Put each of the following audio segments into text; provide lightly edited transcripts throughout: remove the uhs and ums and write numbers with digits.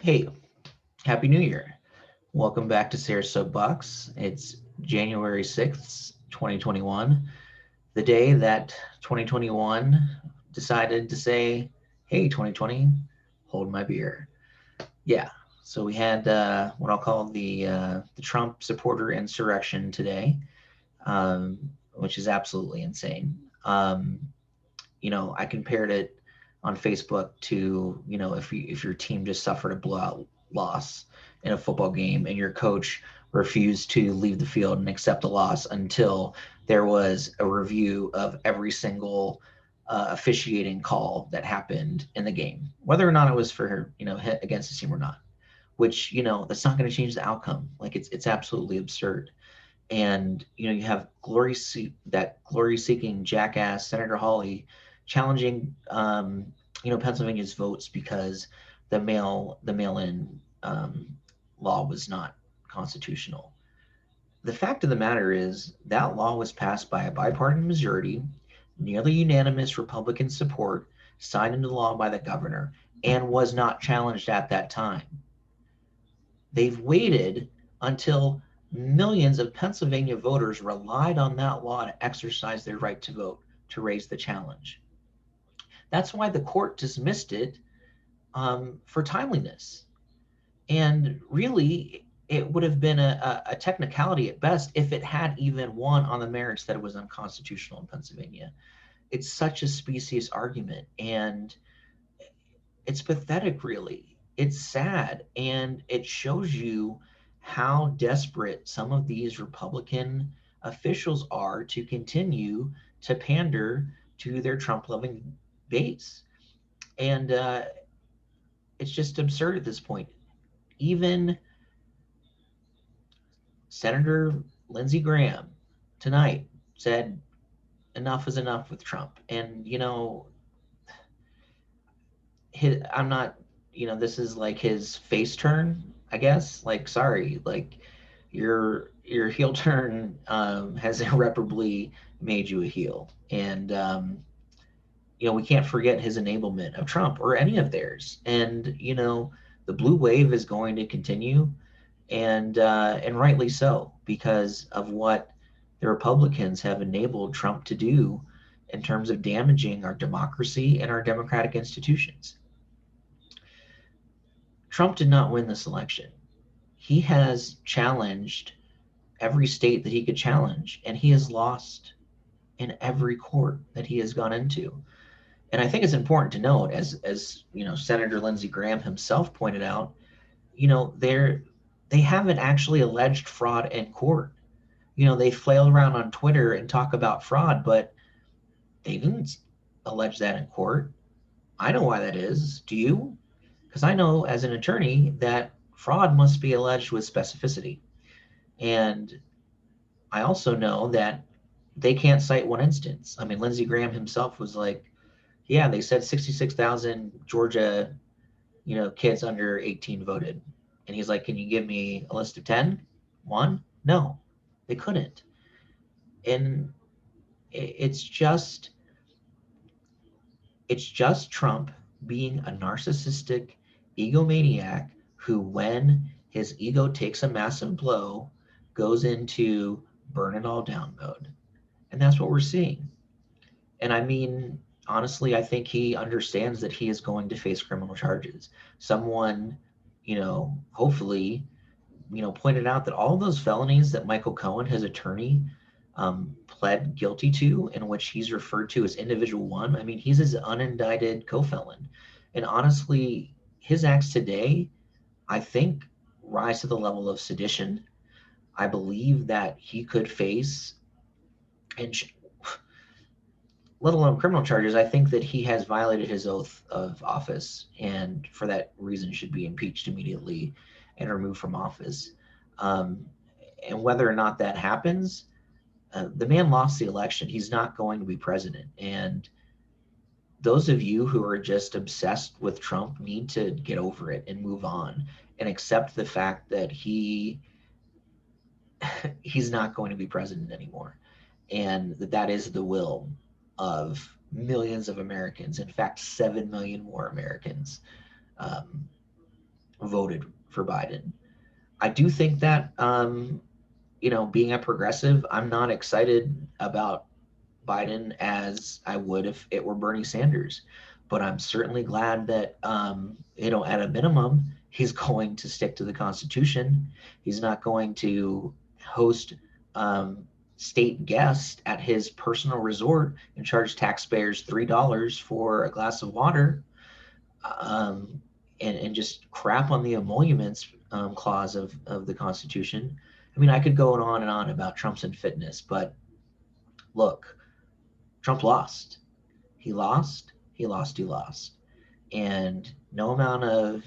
Hey, Happy New Year. Welcome back to Sarah's Soapbox. It's January 6th, 2021, the day that 2021 decided to say, hey, 2020, hold my beer. Yeah, so we had what I'll call the Trump supporter insurrection today, which is absolutely insane. I compared it on Facebook to, if your team just suffered a blowout loss in a football game and your coach refused to leave the field and accept the loss until there was a review of every single officiating call that happened in the game, whether or not it was for hit against the team or not. Which that's not going to change the outcome. Like it's absolutely absurd. And you have that glory seeking jackass Senator Hawley challenging Pennsylvania's votes because the mail in law was not constitutional. The fact of the matter is that law was passed by a bipartisan majority, nearly unanimous Republican support, signed into law by the governor, and was not challenged at that time. They've waited until millions of Pennsylvania voters relied on that law to exercise their right to vote to raise the challenge. That's why the court dismissed it for timeliness. And really, it would have been a technicality at best if it had even won on the merits that it was unconstitutional in Pennsylvania. It's such a specious argument, and it's pathetic, really. It's sad, and it shows you how desperate some of these Republican officials are to continue to pander to their Trump loving base. And it's just absurd at this point. Even Senator Lindsey Graham tonight said enough is enough with Trump. And, I'm not, this is like his face turn, I guess. Like, sorry, like your heel turn has irreparably made you a heel, and we can't forget his enablement of Trump or any of theirs. And the blue wave is going to continue, and rightly so because of what the Republicans have enabled Trump to do in terms of damaging our democracy and our democratic institutions. Trump did not win this election. He has challenged every state that he could challenge, and he has lost in every court that he has gone into. And I think it's important to note, as Senator Lindsey Graham himself pointed out, they haven't actually alleged fraud in court. They flail around on Twitter and talk about fraud, but they didn't allege that in court. I know why that is. Do you? Because I know as an attorney that fraud must be alleged with specificity. And I also know that they can't cite one instance. I mean, Lindsey Graham himself was like, yeah, they said 66,000 Georgia, kids under 18 voted. And he's like, can you give me a list of 10? One? No, they couldn't. And it's just it's just Trump being a narcissistic egomaniac who, when his ego takes a massive blow, goes into burn it all down mode. And that's what we're seeing. And I mean, honestly, I think he understands that he is going to face criminal charges. Someone, hopefully, pointed out that all of those felonies that Michael Cohen, his attorney, pled guilty to, in which he's referred to as individual one. I mean, he's his unindicted co-felon. And honestly, his acts today, I think, rise to the level of sedition. I believe that he could face, and let alone criminal charges, I think that he has violated his oath of office, and for that reason should be impeached immediately and removed from office. Um, and whether or not that happens, the man lost the election. He's not going to be president. And those of you who are just obsessed with Trump need to get over it and move on and accept the fact that he's not going to be president anymore, and that is the will of millions of Americans. In fact, 7 million more Americans. Um, voted for Biden. I do think that, being a progressive, I'm not excited about Biden as I would if it were Bernie Sanders. But I'm certainly glad that, at a minimum, he's going to stick to the Constitution. He's not going to host um, state guests at his personal resort and charge taxpayers $3 for a glass of water, um, and just crap on the emoluments clause of the Constitution. I mean, I could go on and on about Trump's and fitness, but look, Trump lost. He lost, he lost, he lost. And no amount of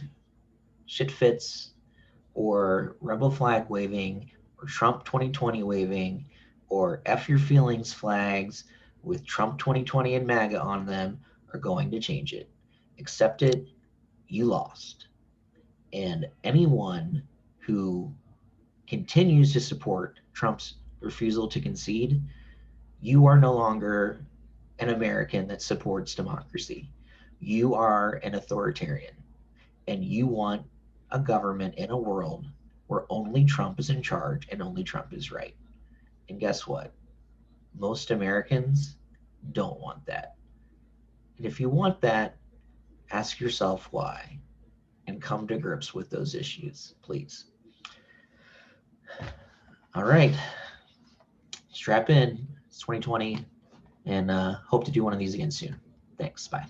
shit fits or rebel flag waving or Trump 2020 waving or F your feelings flags with Trump 2020 and MAGA on them are going to change it. Accept it, you lost. And anyone who continues to support Trump's refusal to concede, you are no longer an American that supports democracy. You are an authoritarian, and you want a government in a world where only Trump is in charge and only Trump is right. And guess what? Most Americans don't want that. And if you want that, ask yourself why and come to grips with those issues, please. All right. Strap in. It's 2020, and hope to do one of these again soon. Thanks. Bye.